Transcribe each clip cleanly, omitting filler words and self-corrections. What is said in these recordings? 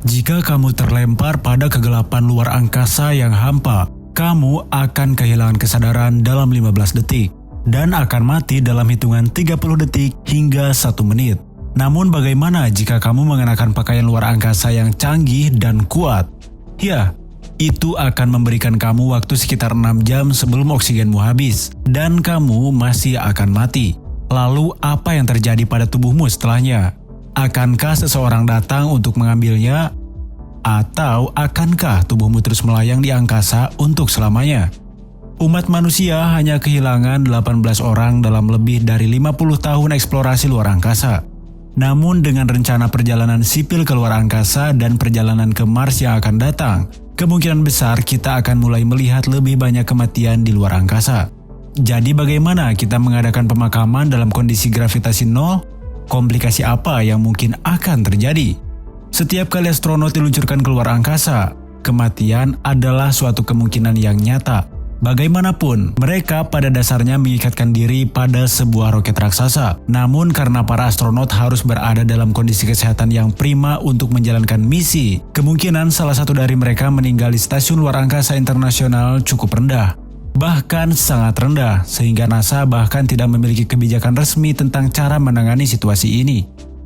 Jika kamu terlempar pada kegelapan luar angkasa yang hampa, kamu akan kehilangan kesadaran dalam 15 detik dan akan mati dalam hitungan 30 detik hingga 1 menit. Namun bagaimana jika kamu mengenakan pakaian luar angkasa yang canggih dan kuat? Ya, itu akan memberikan kamu waktu sekitar 6 jam sebelum oksigenmu habis dan kamu masih akan mati. Lalu apa yang terjadi pada tubuhmu setelahnya? Akankah seseorang datang untuk mengambilnya? Atau akankah tubuhmu terus melayang di angkasa untuk selamanya? Umat manusia hanya kehilangan 18 orang dalam lebih dari 50 tahun eksplorasi luar angkasa. Namun dengan rencana perjalanan sipil ke luar angkasa dan perjalanan ke Mars yang akan datang, kemungkinan besar kita akan mulai melihat lebih banyak kematian di luar angkasa. Jadi bagaimana kita mengadakan pemakaman dalam kondisi gravitasi nol? Komplikasi apa yang mungkin akan terjadi? Setiap kali astronot diluncurkan ke luar angkasa, kematian adalah suatu kemungkinan yang nyata. Bagaimanapun, mereka pada dasarnya mengikatkan diri pada sebuah roket raksasa. Namun karena para astronot harus berada dalam kondisi kesehatan yang prima untuk menjalankan misi, kemungkinan salah satu dari mereka meninggal di Stasiun Luar Angkasa Internasional cukup rendah. Bahkan sangat rendah, sehingga NASA bahkan tidak memiliki kebijakan resmi tentang cara menangani situasi ini.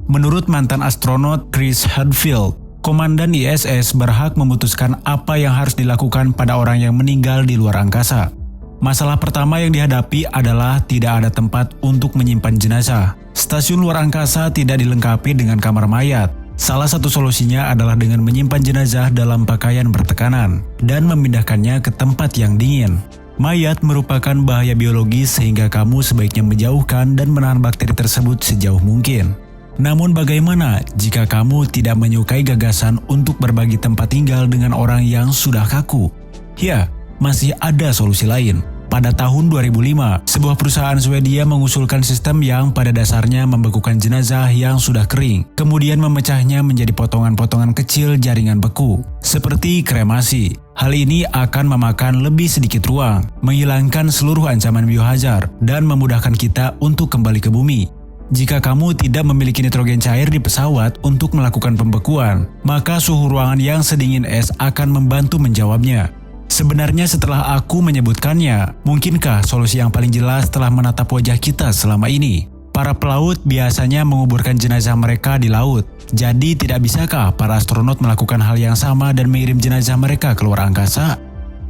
Menurut mantan astronot Chris Hadfield, Komandan ISS berhak memutuskan apa yang harus dilakukan pada orang yang meninggal di luar angkasa. Masalah pertama yang dihadapi adalah tidak ada tempat untuk menyimpan jenazah. Stasiun luar angkasa tidak dilengkapi dengan kamar mayat. Salah satu solusinya adalah dengan menyimpan jenazah dalam pakaian bertekanan dan memindahkannya ke tempat yang dingin. Mayat merupakan bahaya biologis sehingga kamu sebaiknya menjauhkan dan menahan bakteri tersebut sejauh mungkin. Namun bagaimana jika kamu tidak menyukai gagasan untuk berbagi tempat tinggal dengan orang yang sudah kaku? Ya, masih ada solusi lain. Pada tahun 2005, sebuah perusahaan Swedia mengusulkan sistem yang pada dasarnya membekukan jenazah yang sudah kering, kemudian memecahnya menjadi potongan-potongan kecil jaringan beku, seperti kremasi. Hal ini akan memakan lebih sedikit ruang, menghilangkan seluruh ancaman biohazard, dan memudahkan kita untuk kembali ke bumi. Jika kamu tidak memiliki nitrogen cair di pesawat untuk melakukan pembekuan, maka suhu ruangan yang sedingin es akan membantu menjawabnya. Sebenarnya setelah aku menyebutkannya, mungkinkah solusi yang paling jelas telah menatap wajah kita selama ini? Para pelaut biasanya menguburkan jenazah mereka di laut. Jadi tidak bisakah para astronot melakukan hal yang sama dan mengirim jenazah mereka ke luar angkasa?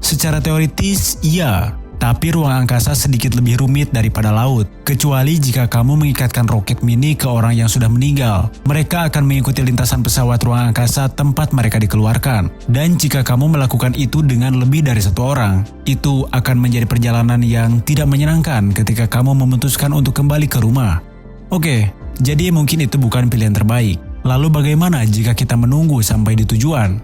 Secara teoritis, iya. Tapi ruang angkasa sedikit lebih rumit daripada laut, kecuali jika kamu mengikatkan roket mini ke orang yang sudah meninggal. Mereka akan mengikuti lintasan pesawat ruang angkasa tempat mereka dikeluarkan. Dan jika kamu melakukan itu dengan lebih dari satu orang, itu akan menjadi perjalanan yang tidak menyenangkan ketika kamu memutuskan untuk kembali ke rumah. Oke, jadi mungkin itu bukan pilihan terbaik. Lalu bagaimana jika kita menunggu sampai di tujuan?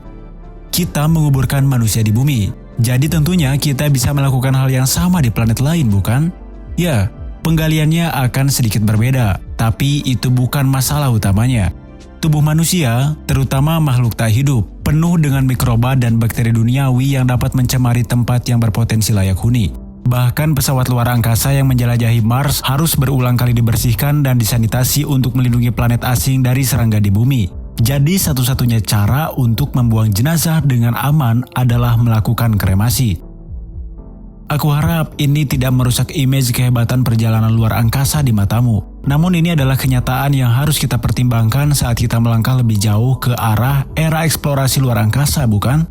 Kita menguburkan manusia di bumi. Jadi tentunya kita bisa melakukan hal yang sama di planet lain, bukan? Ya, penggaliannya akan sedikit berbeda, tapi itu bukan masalah utamanya. Tubuh manusia, terutama makhluk tak hidup, penuh dengan mikroba dan bakteri duniawi yang dapat mencemari tempat yang berpotensi layak huni. Bahkan pesawat luar angkasa yang menjelajahi Mars harus berulang kali dibersihkan dan disanitasi untuk melindungi planet asing dari serangga di bumi. Jadi satu-satunya cara untuk membuang jenazah dengan aman adalah melakukan kremasi. Aku harap ini tidak merusak image kehebatan perjalanan luar angkasa di matamu. Namun ini adalah kenyataan yang harus kita pertimbangkan saat kita melangkah lebih jauh ke arah era eksplorasi luar angkasa, bukan?